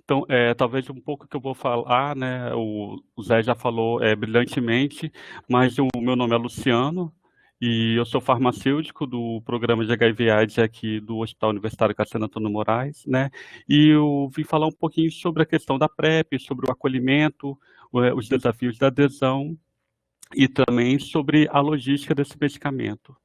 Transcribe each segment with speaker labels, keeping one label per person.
Speaker 1: Então, talvez um pouco que eu vou falar, né, o Zé já falou brilhantemente, mas o meu nome é Luciano e eu sou farmacêutico do programa de HIV/AIDS aqui do Hospital Universitário Cassiano Antônio Moraes, né, e eu vim falar um pouquinho sobre a questão da PrEP, sobre o acolhimento, os desafios da adesão e também sobre a logística desse medicamento.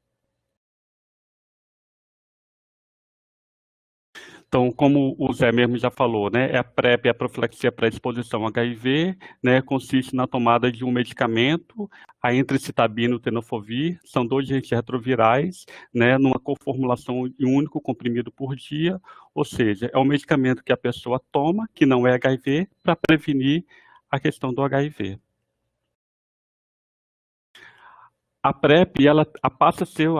Speaker 1: Então, como o Zé mesmo já falou, né, a PrEP é a profilaxia pré-exposição ao HIV, né, consiste na tomada de um medicamento, a entricitabina e o tenofovir, são dois antirretrovirais, né, numa coformulação de um único comprimido por dia, ou seja, é um medicamento que a pessoa toma, que não é HIV, para prevenir a questão do HIV. A PrEP, ela passa a ser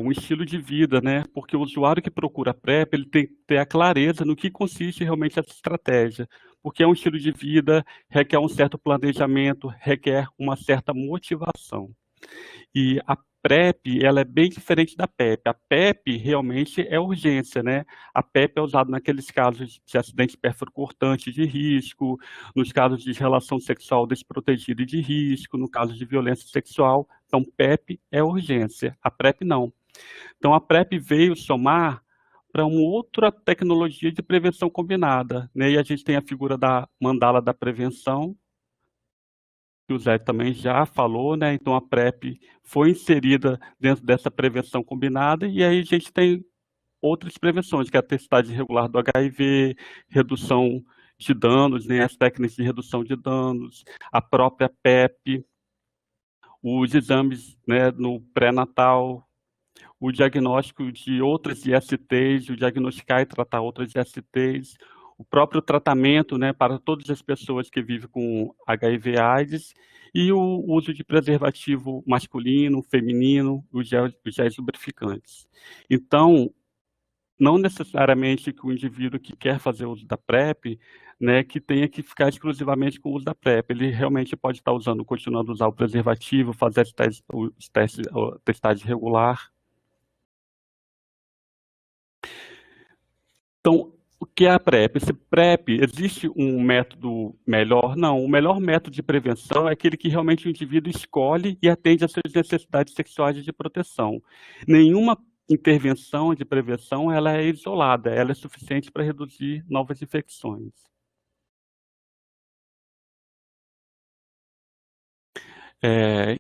Speaker 1: um estilo de vida, né? Porque o usuário que procura a PrEP, ele tem que ter a clareza no que consiste realmente essa estratégia, porque é um estilo de vida, requer um certo planejamento, requer uma certa motivação. E a PrEP, ela é bem diferente da PEP. A PEP realmente é urgência, né? A PEP é usada naqueles casos de acidente perfuro-cortante de risco, nos casos de relação sexual desprotegida e de risco, no caso de violência sexual. Então, PEP é urgência, a PrEP não. Então, a PrEP veio somar para uma outra tecnologia de prevenção combinada, né? E a gente tem a figura da mandala da prevenção, que o Zé também já falou, né? Então a PrEP foi inserida dentro dessa prevenção combinada, e aí a gente tem outras prevenções, que é a testagem regular do HIV, redução de danos, né? As técnicas de redução de danos, a própria PEP, os exames, né, no pré-natal, o diagnóstico de outras ISTs, o diagnosticar e tratar outras ISTs, o próprio tratamento, né, para todas as pessoas que vivem com HIV/AIDS e o uso de preservativo masculino, feminino, os géis lubrificantes. Então, não necessariamente que o indivíduo que quer fazer uso da PrEP, né, que tenha que ficar exclusivamente com o uso da PrEP. Ele realmente pode estar usando, continuando a usar o preservativo, fazer os testes, a testagem regular. Então, o que é a PrEP? Esse PrEP, existe um método melhor? Não, o melhor método de prevenção é aquele que realmente o indivíduo escolhe e atende às suas necessidades sexuais e de proteção. Nenhuma intervenção de prevenção ela é isolada, ela é suficiente para reduzir novas infecções.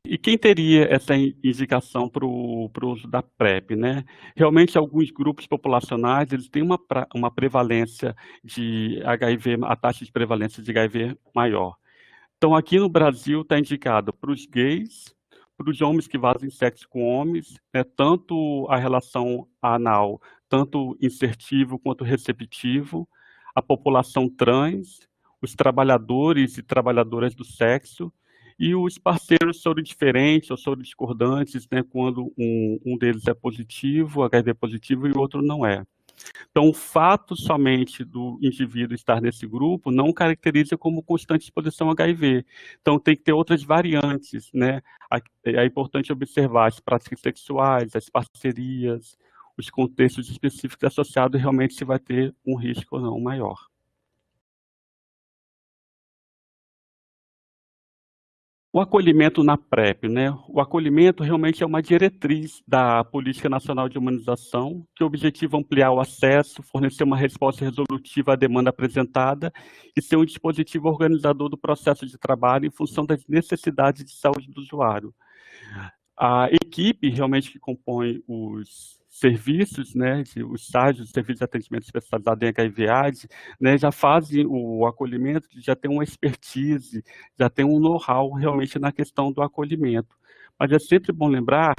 Speaker 1: E quem teria essa indicação para o uso da PrEP, né? Realmente, alguns grupos populacionais, eles têm uma prevalência de HIV, a taxa de prevalência de HIV maior. Então, aqui no Brasil, está indicado para os gays, para os homens que fazem sexo com homens, né, tanto a relação anal, tanto insertivo quanto receptivo, a população trans, os trabalhadores e trabalhadoras do sexo, e os parceiros sorodiferentes ou sorodiscordantes, né, quando um deles é positivo, HIV positivo, e o outro não é. Então, o fato somente do indivíduo estar nesse grupo não caracteriza como constante exposição ao HIV. Então, tem que ter outras variantes, né? É importante observar as práticas sexuais, as parcerias, os contextos específicos associados realmente se vai ter um risco ou não maior. O acolhimento na PrEP, né? O acolhimento realmente é uma diretriz da Política Nacional de Imunização, que objetiva ampliar o acesso, fornecer uma resposta resolutiva à demanda apresentada e ser um dispositivo organizador do processo de trabalho em função das necessidades de saúde do usuário. A equipe realmente que compõe os serviços, né, os estágios, os serviços de atendimento especializado em HIV/AIDS, né, já fazem o acolhimento, já tem uma expertise, já tem um know-how realmente na questão do acolhimento. Mas é sempre bom lembrar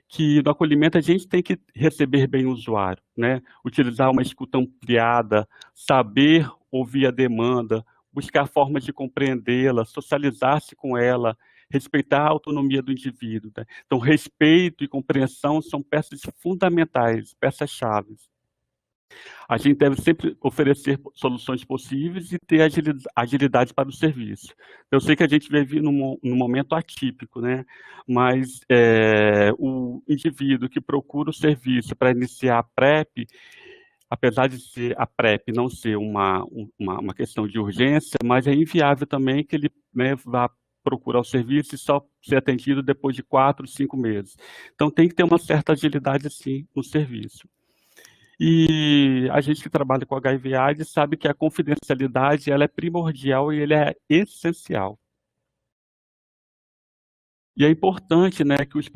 Speaker 1: que no acolhimento a gente tem que receber bem o usuário, né, utilizar uma escuta ampliada, saber ouvir a demanda, buscar formas de compreendê-la, socializar-se com ela, respeitar a autonomia do indivíduo, né? Então, respeito e compreensão são peças fundamentais, peças-chave. A gente deve sempre oferecer soluções possíveis e ter agilidade para o serviço. Eu sei que a gente vive num momento atípico, né? Mas o indivíduo que procura o serviço para iniciar a PrEP, apesar de ser a PrEP não ser uma questão de urgência, mas é inviável também que ele, né, vá procurar o serviço e só ser atendido depois de 4, 5 meses. Então tem que ter uma certa agilidade, sim, no serviço. E a gente que trabalha com HIV/AIDS sabe que a confidencialidade ela é primordial e ele é essencial. E é importante, né, que os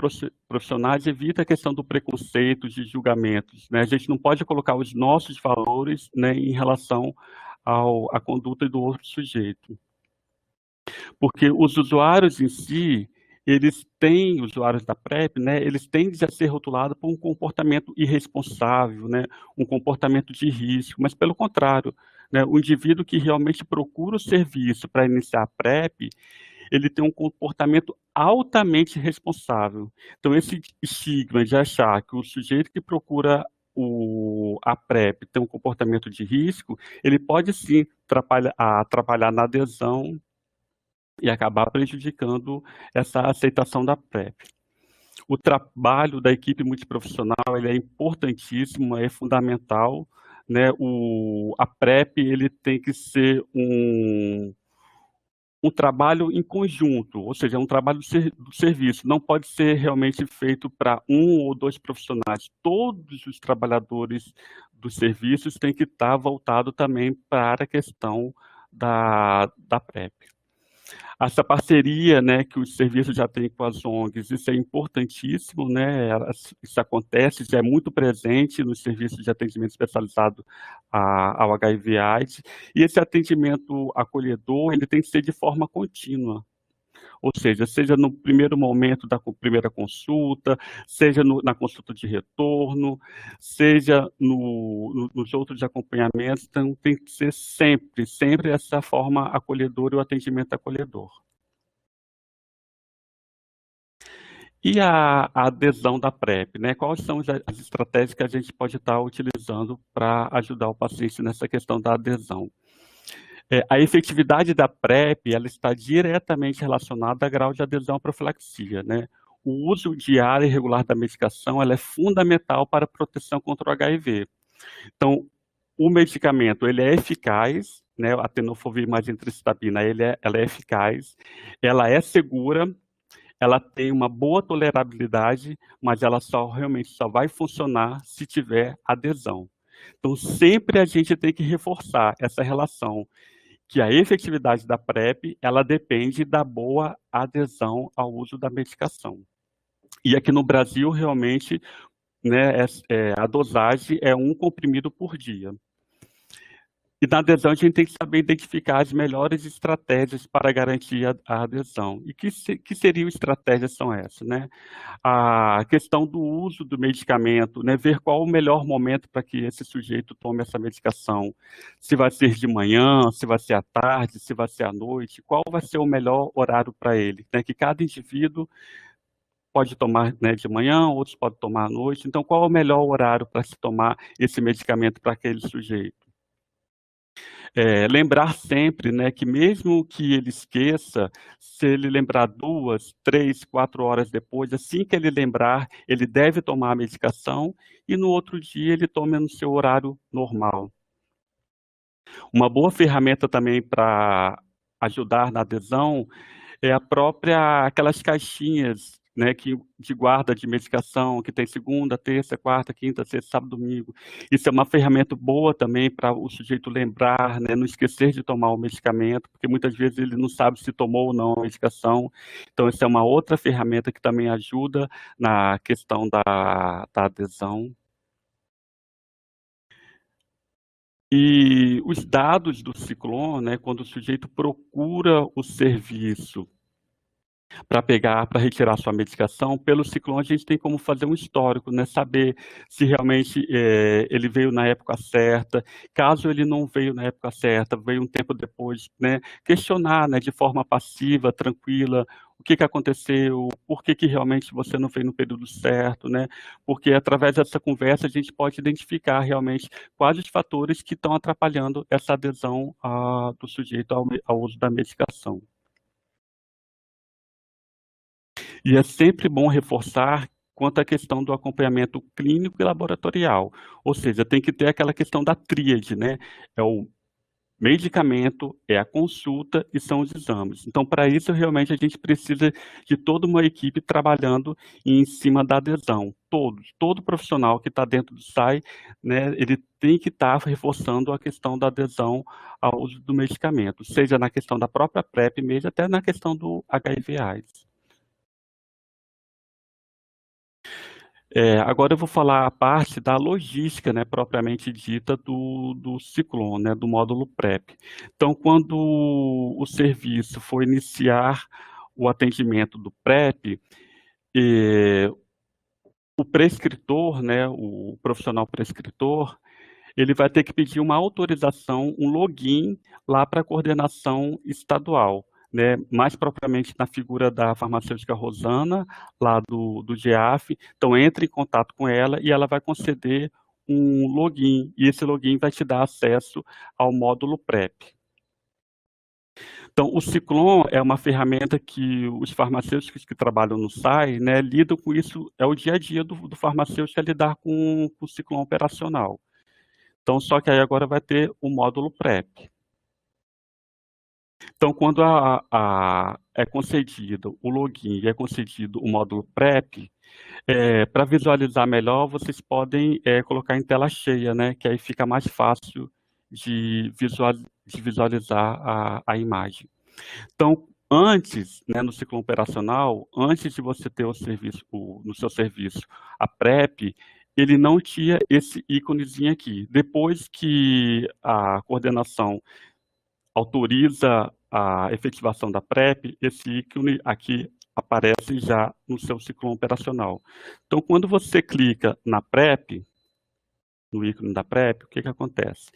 Speaker 1: profissionais evitem a questão do preconceito, de julgamentos, né? A gente não pode colocar os nossos valores, né, em relação à conduta do outro sujeito. Porque os usuários em si, usuários da PrEP, né, eles tendem a ser rotulados por um comportamento irresponsável, né, um comportamento de risco, mas pelo contrário, né, o indivíduo que realmente procura o serviço para iniciar a PrEP, ele tem um comportamento altamente responsável. Então, esse estigma de achar que o sujeito que procura a PrEP tem um comportamento de risco, ele pode sim atrapalhar na adesão e acabar prejudicando essa aceitação da PrEP. O trabalho da equipe multiprofissional ele é importantíssimo, é fundamental, né? A PrEP ele tem que ser um trabalho em conjunto, ou seja, um trabalho do serviço, não pode ser realmente feito para um ou dois profissionais. Todos os trabalhadores dos serviços têm que estar voltados também para a questão da PrEP. Essa parceria, né, que os serviços já têm com as ONGs, isso é importantíssimo, né, isso acontece, já é muito presente nos serviços de atendimento especializado ao HIV/AIDS, e esse atendimento acolhedor, ele tem que ser de forma contínua, ou seja no primeiro momento da primeira consulta, seja na consulta de retorno, seja nos outros acompanhamentos, então tem que ser sempre essa forma acolhedora e o atendimento acolhedor. E a adesão da PrEP, né? Quais são as estratégias que a gente pode estar utilizando para ajudar o paciente nessa questão da adesão? A efetividade da PrEP, ela está diretamente relacionada ao grau de adesão à profilaxia, né? O uso diário e regular da medicação, ela é fundamental para a proteção contra o HIV. Então, o medicamento, ele é eficaz, né? A tenofovir mais emtricitabina, ela é eficaz, ela é segura, ela tem uma boa tolerabilidade, mas ela realmente só vai funcionar se tiver adesão. Então, sempre a gente tem que reforçar essa relação, que a efetividade da PrEP, ela depende da boa adesão ao uso da medicação. E aqui no Brasil, realmente, né, a dosagem é 1 comprimido por dia. E na adesão a gente tem que saber identificar as melhores estratégias para garantir a adesão. E que seriam estratégias são essas, né? A questão do uso do medicamento, né? Ver qual o melhor momento para que esse sujeito tome essa medicação. Se vai ser de manhã, se vai ser à tarde, se vai ser à noite, qual vai ser o melhor horário para ele, né? Que cada indivíduo pode tomar, né, de manhã, outros podem tomar à noite. Então, qual é o melhor horário para se tomar esse medicamento para aquele sujeito? Lembrar sempre, né, que mesmo que ele esqueça, se ele lembrar 2, 3, 4 horas depois, assim que ele lembrar, ele deve tomar a medicação e no outro dia ele tome no seu horário normal. Uma boa ferramenta também para ajudar na adesão é aquelas caixinhas, né, de guarda de medicação, que tem segunda, terça, quarta, quinta, sexta, sábado, domingo. Isso é uma ferramenta boa também para o sujeito lembrar, né, não esquecer de tomar o medicamento, porque muitas vezes ele não sabe se tomou ou não a medicação. Então, essa é uma outra ferramenta que também ajuda na questão da adesão. E os dados do Ciclone, né, quando o sujeito procura o serviço para retirar sua medicação, pelo Ciclone a gente tem como fazer um histórico, né, saber se realmente ele veio na época certa, caso ele não veio na época certa, veio um tempo depois, né, questionar, né, de forma passiva, tranquila, o que aconteceu, por que realmente você não veio no período certo, né, porque através dessa conversa a gente pode identificar realmente quais os fatores que estão atrapalhando essa adesão do sujeito ao uso da medicação. E é sempre bom reforçar quanto à questão do acompanhamento clínico e laboratorial. Ou seja, tem que ter aquela questão da tríade, né? É o medicamento, é a consulta e são os exames. Então, para isso, realmente, a gente precisa de toda uma equipe trabalhando em cima da adesão. Todo profissional que está dentro do SAI, né, ele tem que estar reforçando a questão da adesão ao uso do medicamento, seja na questão da própria PrEP mesmo, até na questão do HIV/AIDS. Agora eu vou falar a parte da logística, né, propriamente dita do Ciclone, né, do módulo PrEP. Então, quando o serviço for iniciar o atendimento do PrEP, o prescritor, né, o profissional prescritor, ele vai ter que pedir uma autorização, um login lá para a coordenação estadual, né? Mais propriamente na figura da farmacêutica Rosana, lá do GEAF. Então, entre em contato com ela e ela vai conceder um login, e esse login vai te dar acesso ao módulo PrEP. Então, o Ciclone é uma ferramenta que os farmacêuticos que trabalham no SAI, né, lidam com isso, é o dia a dia do farmacêutico, é lidar com o Ciclone operacional. Então, só que aí agora vai ter o módulo PrEP. Então, quando é concedido o login e é concedido o módulo PrEP, para visualizar melhor, vocês podem colocar em tela cheia, né? Que aí fica mais fácil de visualizar a imagem. Então, antes, né, no ciclo operacional, antes de você ter o serviço, no seu serviço, a PrEP, ele não tinha esse íconezinho aqui. Depois que a coordenação autoriza a efetivação da PrEP, esse ícone aqui aparece já no seu ciclo operacional. Então, quando você clica na PrEP, no ícone da PrEP, o que acontece?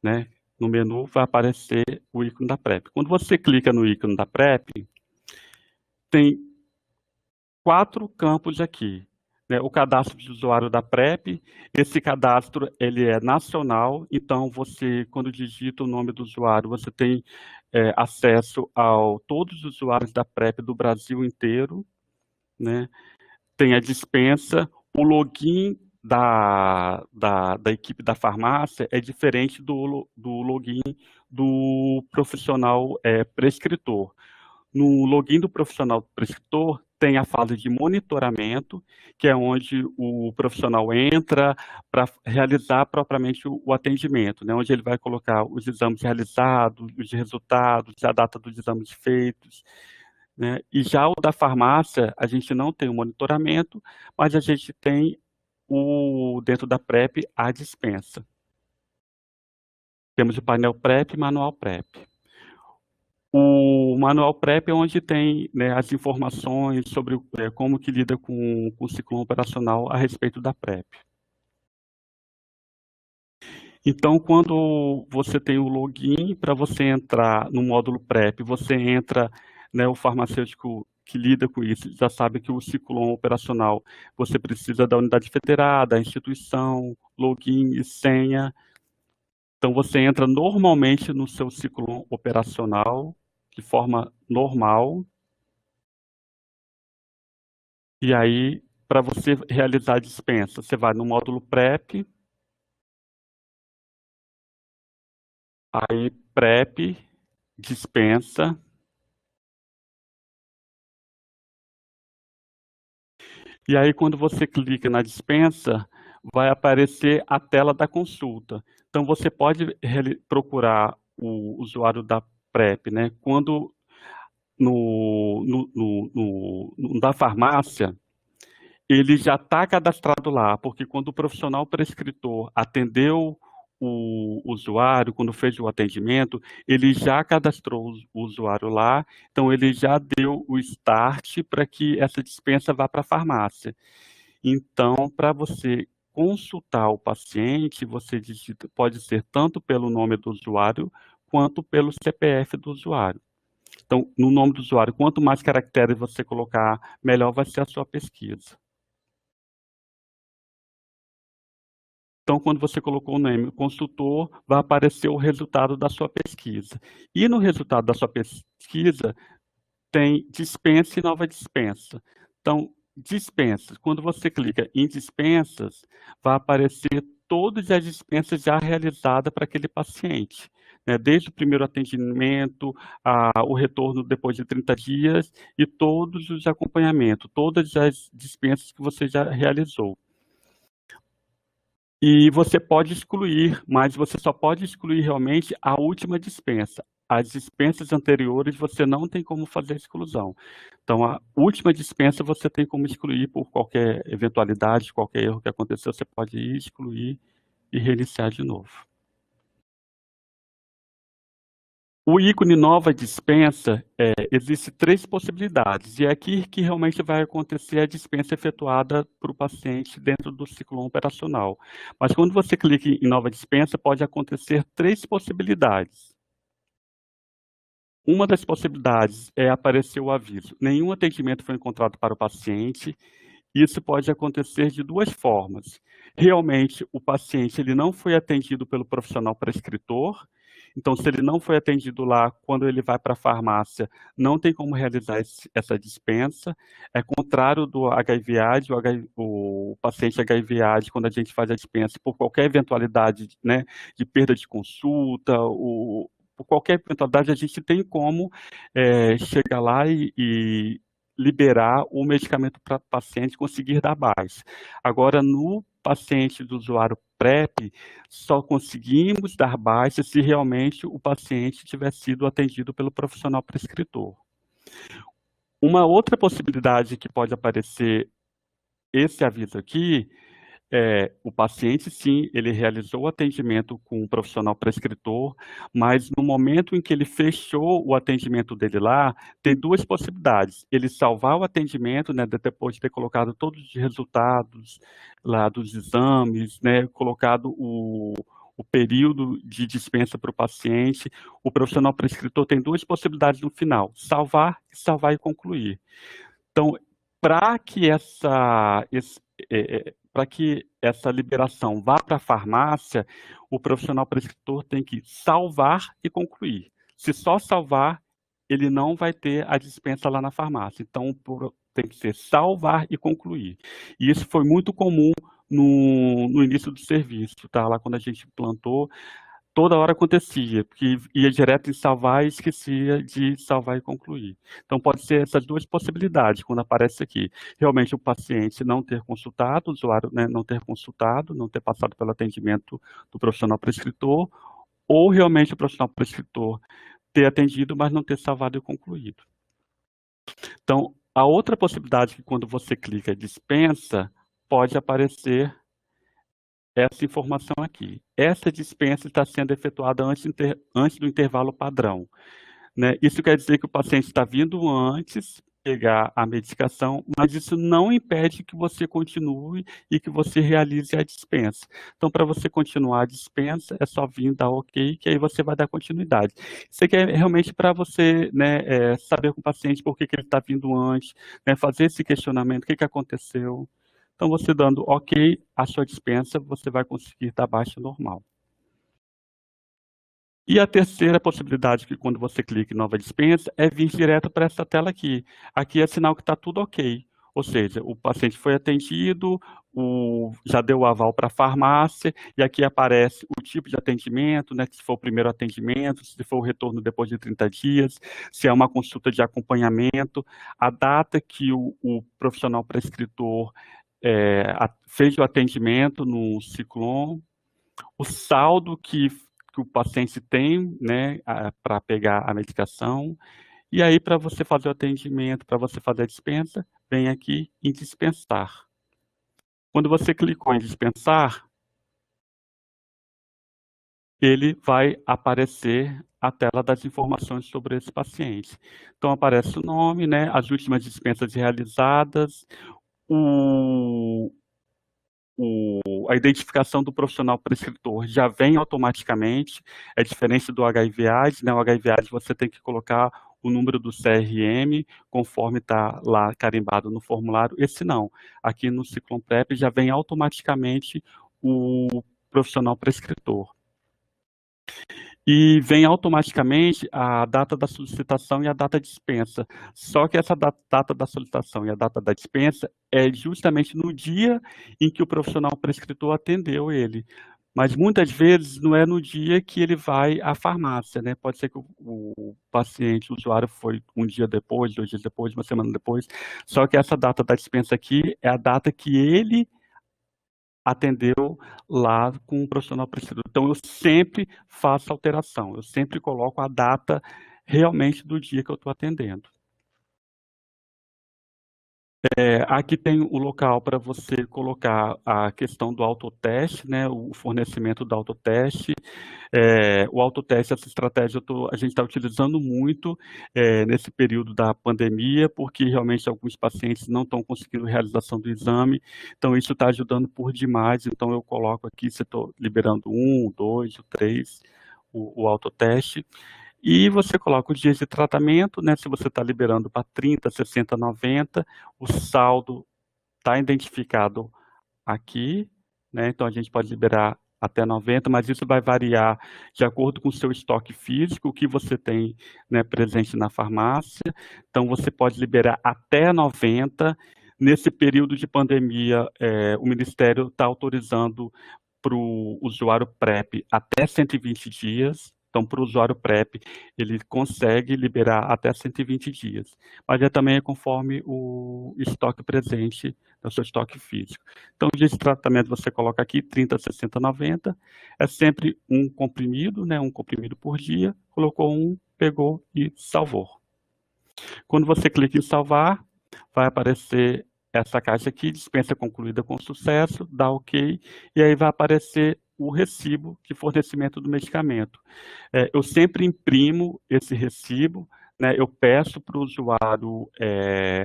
Speaker 1: Né? No menu vai aparecer o ícone da PrEP. Quando você clica no ícone da PrEP, tem 4 campos aqui. Né? O cadastro de usuário da PrEP, esse cadastro ele é nacional, então você, quando digita o nome do usuário, você tem acesso a todos os usuários da PrEP do Brasil inteiro, né? Tem a dispensa, o login da equipe da farmácia é diferente do login do profissional prescritor. No login do profissional prescritor, tem a fase de monitoramento, que é onde o profissional entra para realizar propriamente o atendimento, né? Onde ele vai colocar os exames realizados, os resultados, a data dos exames feitos, né? E já o da farmácia, a gente não tem o monitoramento, mas a gente tem dentro da PrEP, a dispensa. Temos o painel PrEP e manual PrEP. O manual PrEP é onde tem, né, as informações sobre como que lida com o ciclo operacional a respeito da PrEP. Então, quando você tem o login, para você entrar no módulo PrEP, você entra, né, o farmacêutico que lida com isso já sabe que o ciclo operacional você precisa da unidade federada, da instituição, login e senha. Então, você entra normalmente no seu ciclo operacional de forma normal. E aí, para você realizar a dispensa, você vai no módulo PrEP, aí PrEP, dispensa. E aí, quando você clica na dispensa, vai aparecer a tela da consulta. Então, você pode procurar o usuário da PrEP, né? Quando da farmácia, ele já está cadastrado lá, porque quando o profissional prescritor atendeu o usuário, quando fez o atendimento, ele já cadastrou o usuário lá, então ele já deu o start para que essa dispensa vá para a farmácia. Então, para você consultar o paciente, você digita, pode ser tanto pelo nome do usuário, quanto pelo CPF do usuário. Então, no nome do usuário, quanto mais caracteres você colocar, melhor vai ser a sua pesquisa. Então, quando você colocou o nome consultor, vai aparecer o resultado da sua pesquisa. E no resultado da sua pesquisa, tem dispensa e nova dispensa. Então, Dispensas. Quando você clica em dispensas, vai aparecer todas as dispensas já realizadas para aquele paciente, né? Desde o primeiro atendimento, o retorno depois de 30 dias e todos os acompanhamentos, todas as dispensas que você já realizou. E você pode excluir, mas você só pode excluir realmente a última dispensa. As dispensas anteriores você não tem como fazer exclusão. Então, a última dispensa você tem como excluir por qualquer eventualidade, qualquer erro que aconteceu, você pode ir, excluir e reiniciar de novo. O ícone nova dispensa, existe 3 possibilidades, e é aqui que realmente vai acontecer a dispensa efetuada para o paciente dentro do ciclo operacional. Mas quando você clica em nova dispensa, pode acontecer 3 possibilidades. Uma das possibilidades é aparecer o aviso: nenhum atendimento foi encontrado para o paciente. Isso pode acontecer de 2 formas. Realmente, o paciente ele não foi atendido pelo profissional prescritor, então se ele não foi atendido lá, quando ele vai para a farmácia, não tem como realizar essa dispensa. É contrário do HIV/AIDS, o paciente HIV/AIDS, quando a gente faz a dispensa, por qualquer eventualidade, né, de perda de consulta, por qualquer eventualidade, a gente tem como chegar lá e liberar o medicamento para o paciente conseguir dar baixa. Agora, no paciente do usuário PrEP, só conseguimos dar baixa se realmente o paciente tiver sido atendido pelo profissional prescritor. Uma outra possibilidade que pode aparecer esse aviso aqui o paciente, sim, ele realizou o atendimento com um profissional prescritor, mas no momento em que ele fechou o atendimento dele lá, tem 2 possibilidades: ele salvar o atendimento, né, depois de ter colocado todos os resultados lá dos exames, né, colocado o período de dispensa para o paciente. O profissional prescritor tem 2 possibilidades no final: salvar e concluir. Então, para que essa liberação vá para a farmácia, o profissional prescritor tem que salvar e concluir. Se só salvar, ele não vai ter a dispensa lá na farmácia. Então, tem que ser salvar e concluir. E isso foi muito comum no início do serviço, tá? Lá quando a gente implantou, toda hora acontecia, porque ia direto em salvar e esquecia de salvar e concluir. Então, pode ser essas 2 possibilidades, quando aparece aqui. Realmente, o paciente não ter consultado, o usuário, né, não ter consultado, não ter passado pelo atendimento do profissional prescritor, ou realmente o profissional prescritor ter atendido, mas não ter salvado e concluído. Então, a outra possibilidade que quando você clica dispensa, pode aparecer essa informação aqui. Essa dispensa está sendo efetuada antes do intervalo padrão, né? Isso quer dizer que o paciente está vindo antes pegar a medicação, mas isso não impede que você continue e que você realize a dispensa. Então, para você continuar a dispensa, é só vir dar ok, que aí você vai dar continuidade. Isso aqui é realmente para você, né, saber com o paciente por que ele está vindo antes, né, fazer esse questionamento, o que aconteceu. Então, você dando ok à sua dispensa, você vai conseguir dar baixa normal. E a terceira possibilidade, que quando você clica em nova dispensa, é vir direto para essa tela aqui. Aqui é sinal que está tudo ok. Ou seja, o paciente foi atendido, já deu o aval para a farmácia, e aqui aparece o tipo de atendimento, né, se for o primeiro atendimento, se for o retorno depois de 30 dias, se é uma consulta de acompanhamento, a data que o profissional prescritor fez o atendimento no Ciclone, o saldo que o paciente tem, né, para pegar a medicação, e aí para você fazer o atendimento, para você fazer a dispensa, vem aqui em dispensar. Quando você clicou em dispensar, ele vai aparecer a tela das informações sobre esse paciente. Então aparece o nome, né, as últimas dispensas realizadas, a identificação do profissional prescritor já vem automaticamente, é diferente do HIV/AIDS, né? O HIV/AIDS você tem que colocar o número do CRM, conforme está lá carimbado no formulário. Esse não. Aqui no Ciclone PrEP já vem automaticamente o profissional prescritor. e vem automaticamente a data da solicitação e a data de dispensa. Só que essa data da solicitação e a data da dispensa é justamente no dia em que o profissional prescritor atendeu ele. Mas muitas vezes não é no dia que ele vai à farmácia, né? Pode ser que o paciente, o usuário foi um dia depois, 2 dias depois, uma semana depois. Só que essa data da dispensa aqui é a data que ele atendeu lá com um profissional prescritor. Então, eu sempre faço alteração, eu sempre coloco a data realmente do dia que eu estou atendendo. Aqui tem o local para você colocar a questão do autoteste, né, o fornecimento do autoteste. O autoteste, essa estratégia a gente está utilizando muito nesse período da pandemia, porque realmente alguns pacientes não estão conseguindo realização do exame, então isso está ajudando por demais. Então eu coloco aqui, se estou liberando 1, 2, 3, o autoteste. E você coloca os dias de tratamento, né? Se você está liberando para 30, 60, 90, o saldo está identificado aqui, né? Então a gente pode liberar até 90, mas isso vai variar de acordo com o seu estoque físico, o que você tem, né, presente na farmácia. Então você pode liberar até 90. Nesse período de pandemia, o Ministério está autorizando para o usuário PrEP até 120 dias. Então, para o usuário PrEP, ele consegue liberar até 120 dias. Mas também é conforme o estoque presente, o seu estoque físico. Então, de tratamento você coloca aqui 30, 60, 90. É sempre um comprimido, né? Um comprimido por dia. Colocou um, pegou e salvou. Quando você clica em salvar, vai aparecer essa caixa aqui, dispensa concluída com sucesso, dá OK, e aí vai aparecer o recibo de fornecimento do medicamento. Eu sempre imprimo esse recibo, né, eu peço para o usuário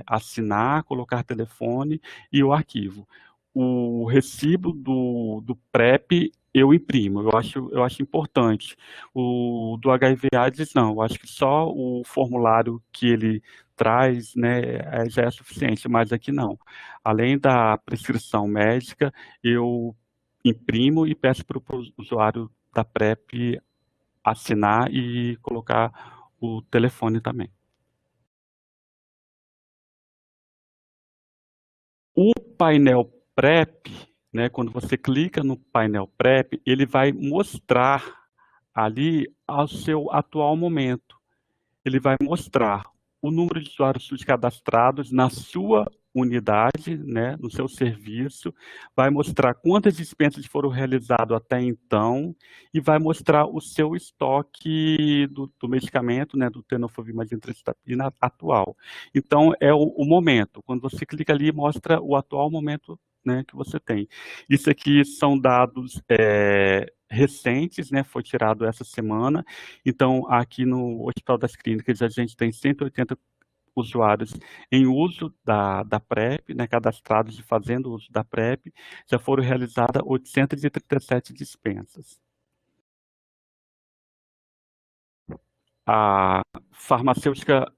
Speaker 1: assinar, colocar telefone e o arquivo. O recibo do PrEP eu imprimo, eu acho importante. O do HIV/AIDS não, eu acho que só o formulário que ele traz, né, já é suficiente, mas aqui não. Além da prescrição médica, eu imprimo e peço para o usuário da PrEP assinar e colocar o telefone também. O painel PrEP, né, quando você clica no painel PrEP, ele vai mostrar ali ao seu atual momento. Ele vai mostrar o número de usuários SUS cadastrados na sua unidade, né, no seu serviço, vai mostrar quantas dispensas foram realizadas até então e vai mostrar o seu estoque do medicamento, né, do tenofovir mais entrecitapina atual. Então, é o momento. Quando você clica ali, mostra o atual momento, né, que você tem. Isso aqui são dados recentes, né, foi tirado essa semana. Então, aqui no Hospital das Clínicas, a gente tem 180 usuários em uso da PrEP, né, cadastrados e fazendo uso da PrEP, já foram realizadas 837 dispensas. A farmacêutica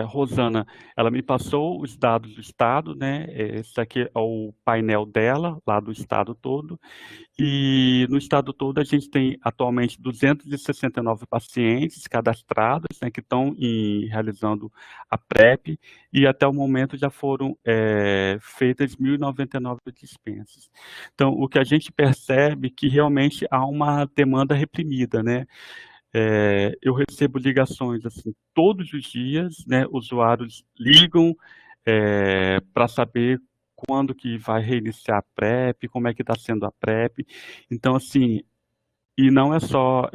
Speaker 1: Rosana, ela me passou os dados do estado, né? Esse aqui é o painel dela, lá do estado todo. E no estado todo a gente tem atualmente 269 pacientes cadastrados, né, que estão realizando a PrEP, e até o momento já foram feitas 1.099 dispensas. Então, o que a gente percebe é que realmente há uma demanda reprimida, né? Eu recebo ligações assim todos os dias, né? Usuários ligam para saber quando que vai reiniciar a PrEP, como é que está sendo a PrEP. Então, assim, e não é só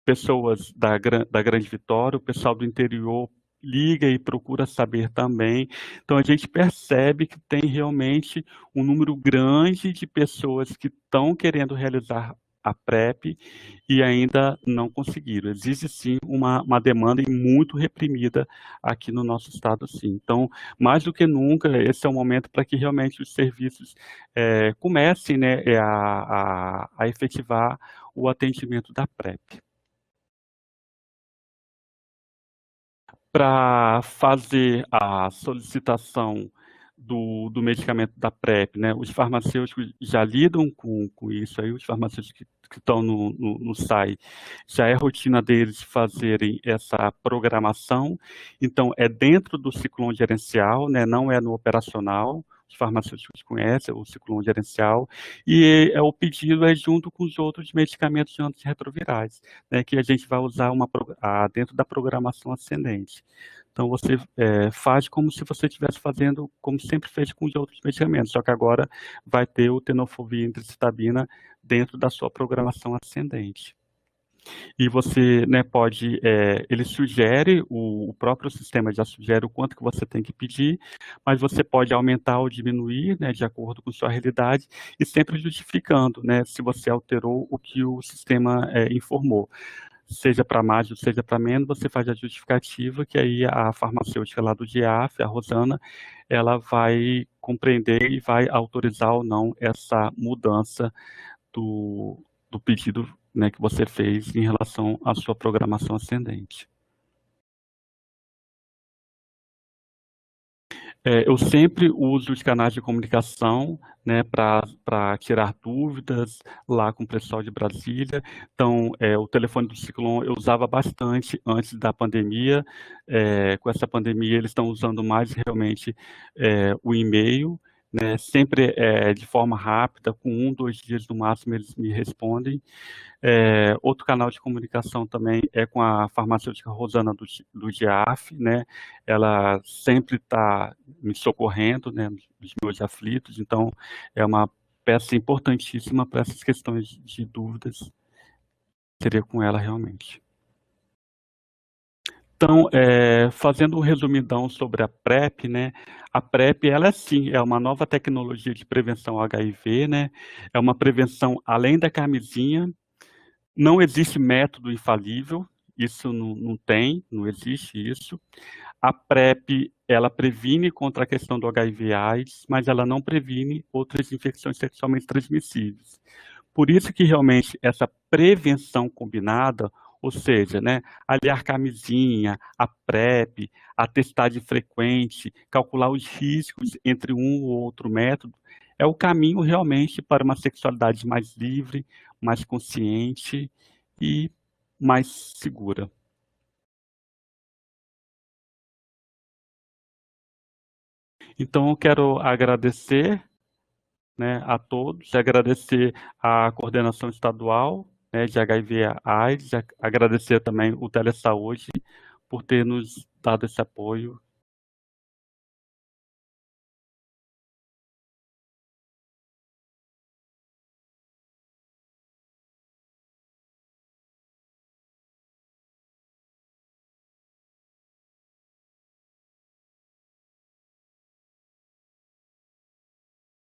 Speaker 1: pessoas da Grande Vitória, o pessoal do interior liga e procura saber também. Então, a gente percebe que tem realmente um número grande de pessoas que estão querendo realizar a PrEP e ainda não conseguiram. Existe, sim, uma demanda muito reprimida aqui no nosso estado, sim. Então, mais do que nunca, esse é o momento para que realmente os serviços comecem, né, a efetivar o atendimento da PrEP. Para fazer a solicitação do medicamento da PrEP, né, os farmacêuticos já lidam com isso aí, os farmacêuticos que que estão no SAI, já é rotina deles fazerem essa programação, então é dentro do ciclone gerencial, né, não é no operacional. Os farmacêuticos conhecem o ciclone gerencial, e o pedido é junto com os outros medicamentos antirretrovirais, né, que a gente vai usar dentro da programação ascendente. Então, você faz como se você estivesse fazendo, como sempre fez com os outros medicamentos, só que agora vai ter o tenofovir indicitabina dentro da sua programação ascendente. E você, né, pode, ele sugere, o próprio sistema já sugere o quanto que você tem que pedir, mas você pode aumentar ou diminuir, né, de acordo com sua realidade, e sempre justificando, né, se você alterou o que o sistema informou. Seja para mais ou seja para menos, você faz a justificativa, que aí a farmacêutica lá do DIAF, a Rosana, ela vai compreender e vai autorizar ou não essa mudança do pedido, né, que você fez em relação à sua programação ascendente. Eu sempre uso os canais de comunicação, né, para tirar dúvidas lá com o pessoal de Brasília. Então, o telefone do Ciclone eu usava bastante antes da pandemia. Com essa pandemia, eles estão usando mais realmente o e-mail, né, sempre de forma rápida, com 1, 2 dias no máximo eles me respondem. Outro canal de comunicação também é com a farmacêutica Rosana do GIAF, né? Ela sempre está me socorrendo, né, nos meus aflitos, então é uma peça importantíssima para essas questões de dúvidas, seria com ela realmente. Então, fazendo um resumidão sobre a PrEP, né? A PrEP, ela sim, é uma nova tecnologia de prevenção ao HIV, né? É uma prevenção além da camisinha. Não existe método infalível, isso não tem, não existe isso. A PrEP, ela previne contra a questão do HIV/AIDS, mas ela não previne outras infecções sexualmente transmissíveis. Por isso que realmente essa prevenção combinada, ou seja, né, aliar camisinha, a PrEP, a testagem frequente, calcular os riscos entre um ou outro método, é o caminho realmente para uma sexualidade mais livre, mais consciente e mais segura. Então, eu quero agradecer, né, a todos, agradecer à coordenação estadual, né, de HIV/AIDS, agradecer também o Telesaúde por ter nos dado esse apoio